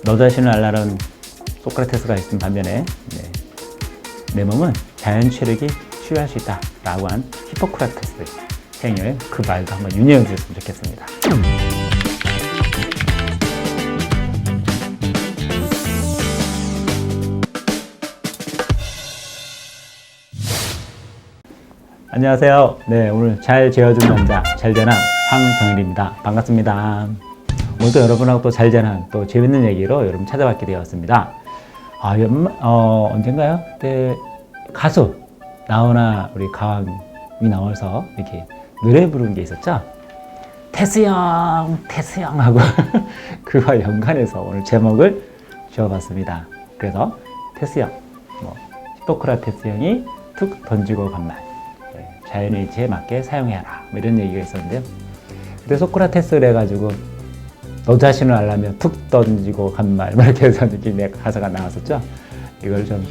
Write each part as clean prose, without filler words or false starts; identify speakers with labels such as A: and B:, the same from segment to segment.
A: 너 자신을 알라는 소크라테스가 있는 반면에 내 몸은 자연 체력이 치유할 수 있다 라고 한 히포크라테스 행위를 그 말도 한번 윤회해 주셨으면 좋겠습니다. 안녕하세요. 오늘 잘 재워준 남자 잘재난 황병일입니다. 반갑습니다. 오늘도 여러분하고 또 잘재난 또 재밌는 얘기로 여러분 찾아뵙게 되었습니다. 언젠가요? 그때 가수 나훈아 우리 가왕이 나와서 이렇게 노래 부르는 게 있었죠? 테스 형 하고 그와 연관해서 오늘 제목을 지어봤습니다. 그래서 테스 형, 히포크라테스 형이 툭 던지고 간 말, 자연의 이치에 맞게 사용해라 이런 얘기가 있었는데요. 그때 소크라테스를 해가지고 너 자신을 알려면 툭 던지고 간 말 이렇게 해서 느낌의 가사가 나왔었죠. 이걸 좀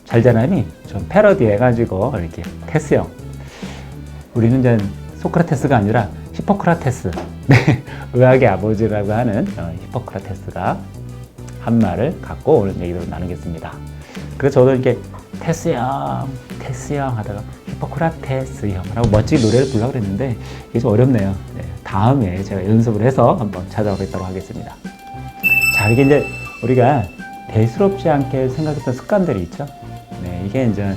A: 잘재난이 좀 패러디 해가지고 이렇게 테스 형, 우리는 이제 소크라테스가 아니라 히포크라테스, 의학의 아버지라고 하는 히포크라테스가 한 말을 갖고 오늘 얘기를 나누겠습니다. 그래서 저도 이렇게 테스 형 하다가 히포크라테스 형이라고 멋지게 노래를 부르려고 그랬는데 이게 좀 어렵네요. 다음에 제가 연습을 해서 한번 찾아오겠다고 하겠습니다. 자, 이게 이제 우리가 대수롭지 않게 생각했던 습관들이 있죠. 이게 이제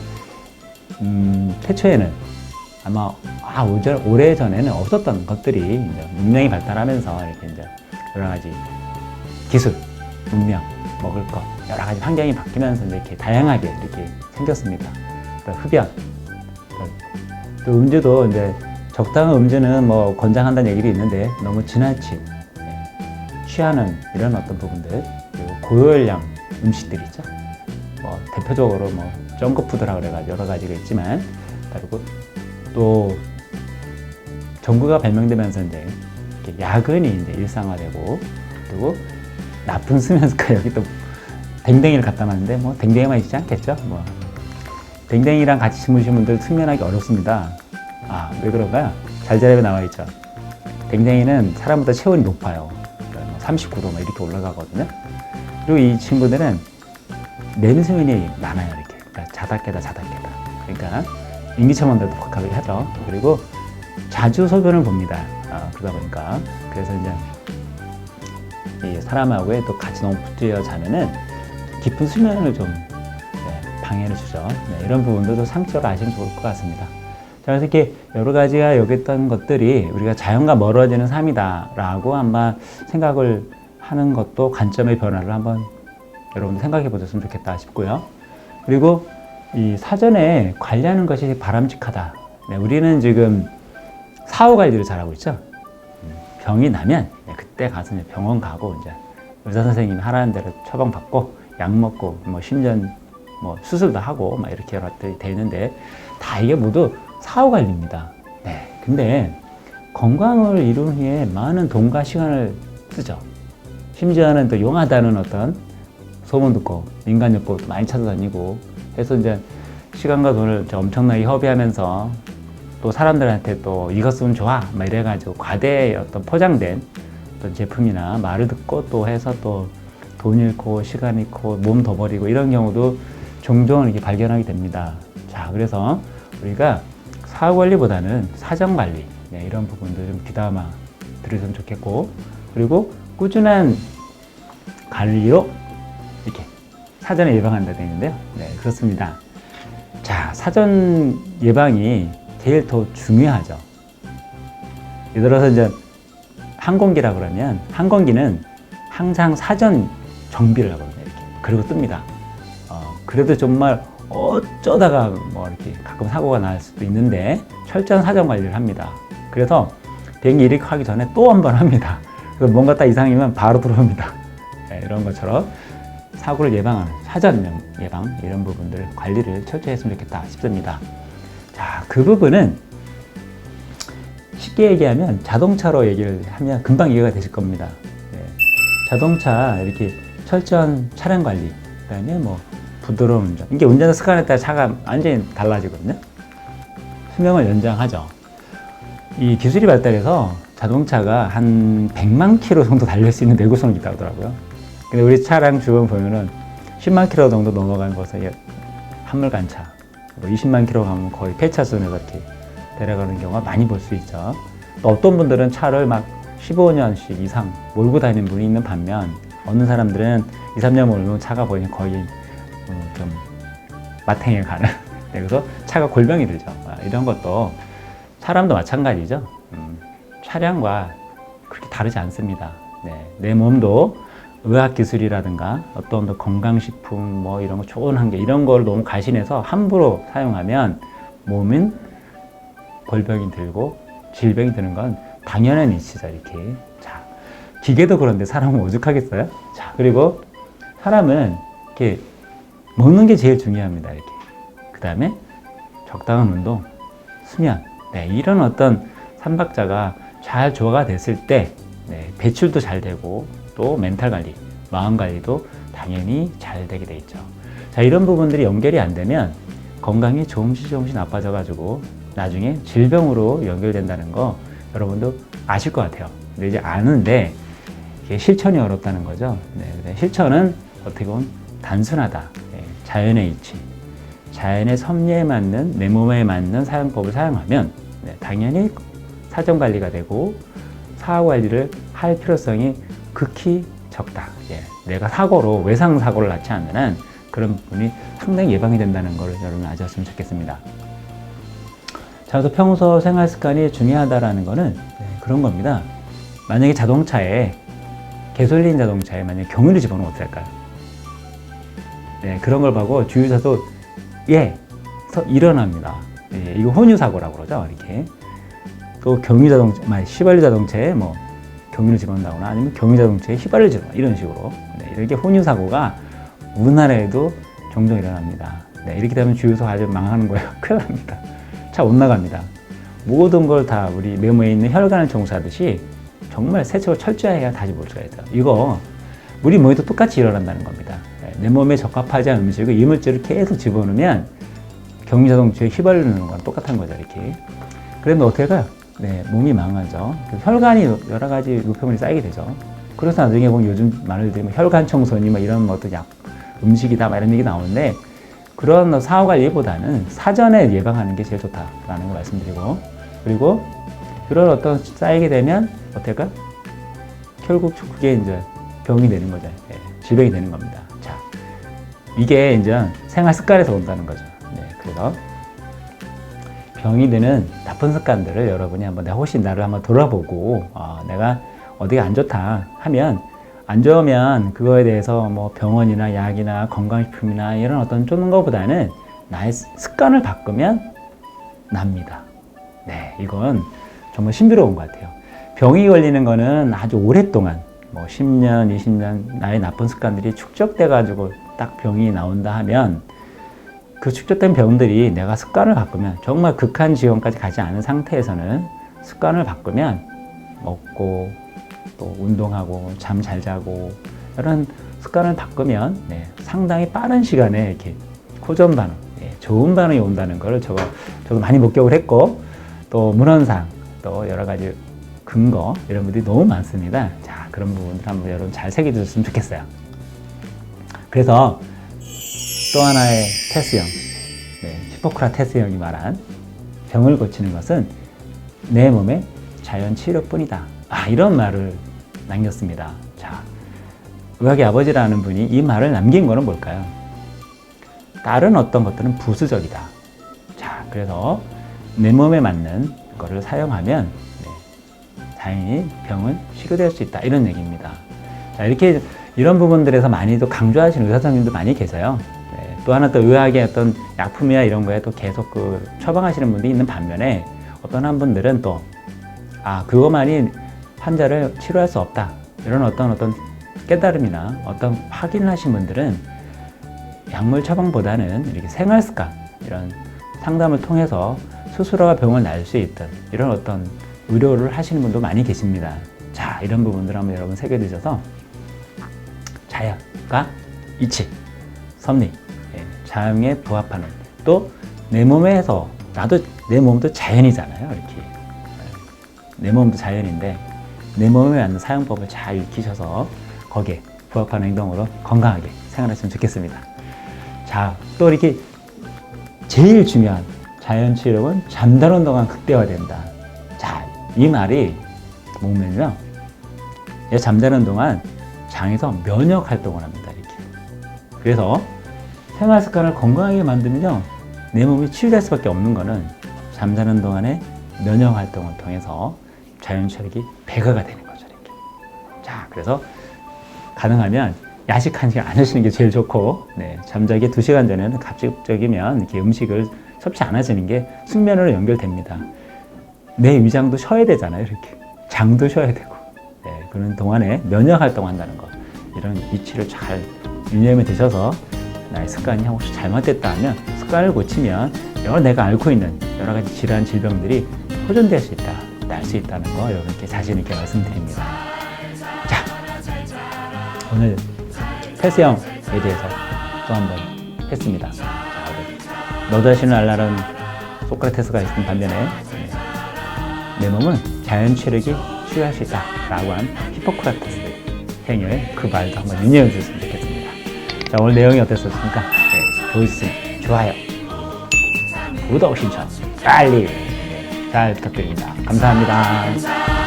A: 태초에는 아마 오래 전에는 없었던 것들이 이제 문명이 발달하면서 이렇게 이제 여러 가지 기술, 문명, 먹을 것, 여러 가지 환경이 바뀌면서 이렇게 다양하게 이렇게 생겼습니다. 또 흡연, 또 음주도 이제 적당한 음주는 권장한다는 얘기도 있는데 너무 지나친 취하는 이런 어떤 부분들, 그리고 고열량 음식들 있죠. 대표적으로 정크푸드라 그래가지고 여러 가지가 있지만, 그리고 또 전구가 발명되면서 이제 야근이 이제 일상화되고, 그리고 나쁜 수면 습관, 여기 또 댕댕이를 갖다 놨는데 댕댕이만 있지 않겠죠. 댕댕이랑 같이 주무시는 분들 숙면하기 어렵습니다. 왜 그런가요? 잘자리에 나와 있죠. 댕댕이는 사람보다 체온이 높아요. 39도 이렇게 올라가거든요. 그리고 이 친구들은 내수면이 많아요. 이렇게. 그러니까 자다 깨다. 그러니까 인기처만도 독하게 하죠. 그리고 자주 소변을 봅니다. 그러다 보니까. 그래서 이제 이 사람하고의 또 같이 너무 붙어 자면은 깊은 수면을 좀 방해를 주죠. 이런 부분들도 상처를 아시면 좋을 것 같습니다. 자, 그래서 이렇게 여러 가지가 여겼던 것들이 우리가 자연과 멀어지는 삶이다라고 한번 생각을 하는 것도 관점의 변화를 한번 여러분들 생각해 보셨으면 좋겠다 싶고요. 그리고 이 사전에 관리하는 것이 바람직하다. 우리는 지금 사후 관리를 잘하고 있죠. 병이 나면 그때 가서 이제 병원 가고 이제 의사 선생님이 하라는 대로 처방 받고 약 먹고 심지어 수술도 하고 이렇게 여러 것들이 되는데 다 이게 모두 사후 관리입니다. 근데 건강을 이루는 후에 많은 돈과 시간을 쓰죠. 심지어는 또 용하다는 어떤 소문 듣고 민간요법도 많이 찾아다니고 해서 이제 시간과 돈을 엄청나게 허비하면서 또 사람들한테 또 이것 쓰면 좋아 이래가지고 과대의 어떤 포장된 어떤 제품이나 말을 듣고 또 해서 또 돈 잃고 시간 잃고 몸 더 버리고 이런 경우도 종종 이렇게 발견하게 됩니다. 자, 그래서 우리가 사후 관리보다는 사전 관리 이런 부분들 좀 귀담아 들으시면 좋겠고, 그리고 꾸준한 관리로 이렇게 사전에 예방한다 되어 있는데요. 그렇습니다. 자, 사전 예방이 제일 더 중요하죠. 예를 들어서 이제 항공기라 그러면 항공기는 항상 사전 정비를 하거든요. 이렇게. 그리고 뜹니다. 그래도 정말 어쩌다가 이렇게 가끔 사고가 날 수도 있는데 철저한 사전 관리를 합니다. 그래서 비행기 이륙하기 전에 또 한 번 합니다. 그래서 뭔가 딱 이상이면 바로 들어옵니다. 이런 것처럼 사고를 예방하는 사전 예방 이런 부분들 관리를 철저히 했으면 좋겠다 싶습니다. 자, 그 부분은 쉽게 얘기하면 자동차로 얘기를 하면 금방 이해가 되실 겁니다. 자동차 이렇게 철저한 차량 관리, 그다음에 부드러운 운전. 이게 운전 습관에 따라 차가 완전히 달라지거든요. 수명을 연장하죠. 이 기술이 발달해서 자동차가 한 100만 킬로 정도 달릴 수 있는 내구성이 있다고 하더라고요. 근데 우리 차량 주변 보면은 10만 킬로 정도 넘어간 것은 한물간 차, 뭐 20만 킬로 가면 거의 폐차선에서 이렇게 데려가는 경우가 많이 볼 수 있죠. 또 어떤 분들은 차를 막 15년씩 이상 몰고 다니는 분이 있는 반면 어느 사람들은 2, 3년 몰면 차가 거의 좀 마탱에 가는 네, 그래서 차가 골병이 들죠. 이런 것도 사람도 마찬가지죠. 차량과 그렇게 다르지 않습니다. 네, 내 몸도 의학기술이라든가 어떤 건강식품 뭐 이런 거 좋은 한계 이런 걸 너무 과신해서 함부로 사용하면 몸은 골병이 들고 질병이 드는 건 당연한 이치죠. 이렇게. 자, 기계도 그런데 사람은 오죽하겠어요? 자, 그리고 사람은 이렇게 먹는 게 제일 중요합니다. 이렇게. 그 다음에 적당한 운동, 수면. 네, 이런 어떤 삼박자가 잘 조화가 됐을 때 네, 배출도 잘 되고 또 멘탈 관리, 마음 관리도 당연히 잘 되게 돼 있죠. 자, 이런 부분들이 연결이 안 되면 건강이 조금씩 나빠져 가지고 나중에 질병으로 연결된다는 거 여러분도 아실 것 같아요. 근데 이제 아는데 이게 실천이 어렵다는 거죠. 네, 실천은 어떻게 보면 단순하다. 네, 자연의 이치, 자연의 섭리에 맞는 내 몸에 맞는 사용법을 사용하면 네, 당연히 사정 관리가 되고 사후 관리를 할 필요성이 극히 적다. 예, 내가 외상 사고를 낳지 않는 한 그런 부분이 상당히 예방이 된다는 걸 여러분 아셨으면 좋겠습니다. 자, 그래서 평소 생활 습관이 중요하다라는 거는 네, 그런 겁니다. 만약에 가솔린 자동차에 만약에 경유를 집어넣으면 어떨까요? 네, 그런 걸 보고 주유사도 일어납니다. 예, 이거 혼유 사고라고 그러죠. 이렇게. 또 휘발유 자동차에 뭐 경유를 집어넣는다거나 아니면 경유 자동차에 휘발유를 집어넣는다 이런 식으로 네, 이렇게 혼유 사고가 우리나라에도 종종 일어납니다. 네, 이렇게 되면 주유소 아주 망하는 거예요. 큰일 납니다. 차 못 나갑니다. 모든 걸 다 우리 메모에 있는 혈관을 청소하듯이 정말 세척을 철저히 해야 다시 볼 수가 있어요. 이거 우리 몸에도 똑같이 일어난다는 겁니다. 네, 내 몸에 적합하지 않은 음식을 이물질을 계속 집어넣으면 경유 자동차에 휘발유 넣는 거랑 똑같은 거죠. 이렇게. 그러면 어떻게 할까요? 네, 몸이 망하죠. 혈관이 여러 가지 노폐물이 쌓이게 되죠. 그래서 나중에 보면 요즘 말을 들으면 혈관 청소니 뭐 이런 어떤 음식이다 막 이런 얘기 나오는데 그런 사후 관리보다는 사전에 예방하는 게 제일 좋다라는 걸 말씀드리고 그리고 그런 어떤 쌓이게 되면 어떨까? 결국 그게 이제 병이 되는 거죠. 네, 질병이 되는 겁니다. 자, 이게 이제 생활 습관에서 온다는 거죠. 네, 그래서 병이 드는 나쁜 습관들을 여러분이 한번 내가 혹시 나를 한번 돌아보고 내가 어디가 안 좋다 하면 안 좋으면 그거에 대해서 뭐 병원이나 약이나 건강식품이나 이런 어떤 쫓는 것보다는 나의 습관을 바꾸면 납니다. 네, 이건 정말 신비로운 것 같아요. 병이 걸리는 거는 아주 오랫동안 뭐 10년, 20년 나의 나쁜 습관들이 축적돼 가지고 딱 병이 나온다 하면 그 축적된 병들이 내가 습관을 바꾸면 정말 극한 지경까지 가지 않은 상태에서는 습관을 바꾸면 먹고 또 운동하고 잠 잘 자고 이런 습관을 바꾸면 네, 상당히 빠른 시간에 이렇게 호전 반응, 좋은 반응이 온다는 걸 저도 많이 목격을 했고 또 문헌상 또 여러 가지 근거 이런 분들이 너무 많습니다. 자, 그런 부분들 한번 여러분 잘 새겨주셨으면 좋겠어요. 그래서 또 하나의 테스형, 히포크라테스 형이 말한 병을 고치는 것은 내 몸의 자연 치료뿐이다. 이런 말을 남겼습니다. 자, 의학의 아버지라는 분이 이 말을 남긴 거는 뭘까요? 다른 어떤 것들은 부수적이다. 자, 그래서 내 몸에 맞는 거를 사용하면 다행히 병은 치료될 수 있다. 이런 얘기입니다. 자, 이런 부분들에서 많이 또 강조하시는 의사 선생님도 많이 계세요. 또 하나 또 의학의 어떤 약품이나 이런 거에 또 계속 처방하시는 분들이 있는 반면에 어떤 한 분들은 또 그것만이 환자를 치료할 수 없다. 이런 어떤 깨달음이나 어떤 확인을 하신 분들은 약물 처방보다는 이렇게 생활 습관, 이런 상담을 통해서 스스로가 병을 날 수 있던 이런 어떤 의료를 하시는 분도 많이 계십니다. 자, 이런 부분들 한번 여러분 새겨드셔서 자연과 이치, 섭리, 자연에 부합하는 또 내 몸에서 내 몸도 자연이잖아요. 이렇게 내 몸도 자연인데 내 몸에 맞는 사용법을 잘 익히셔서 거기에 부합하는 행동으로 건강하게 생활했으면 좋겠습니다. 자, 또 이렇게 제일 중요한 자연치유력은 잠자는 동안 극대화된다. 자, 이 말이 뭐냐면요, 잠자는 동안 장에서 면역 활동을 합니다. 이렇게. 그래서 생활 습관을 건강하게 만들면요, 내 몸이 치유될 수밖에 없는 거는 잠자는 동안에 면역 활동을 통해서 자연치유력이 배가가 되는 거죠. 이렇게. 자, 그래서 가능하면 야식 1시간 안 하시는 게 제일 좋고, 네, 잠자기 2시간 전에는 갑작적이면 이렇게 음식을 섭취 안 하시는 게 숙면으로 연결됩니다. 내 위장도 쉬어야 되잖아요. 이렇게. 장도 쉬어야 되고. 네, 그런 동안에 면역 활동한다는 거, 이런 이치를 잘 유념해 두셔서 나의 습관이 혹시 잘못됐다 하면 습관을 고치면 내가 앓고 있는 여러 가지 질환, 질병들이 호전될 수 있다, 날 수 있다는 거 이렇게 자신 있게 말씀드립니다. 자, 오늘 폐쇄형에 대해서 또 한 번 했습니다. 자, 너 자신을 알라는 소크라테스가 있는 반면에 내 몸은 자연치유력이 치유할 수 있다 라고 한 히포크라테스 행여의 그 말도 한번 유념해 주셨으면 좋겠습니다. 자, 오늘 내용이 어땠었습니까? 네, 좋으셨으면 좋아요, 구독 신청 빨리 잘 부탁드립니다. 감사합니다.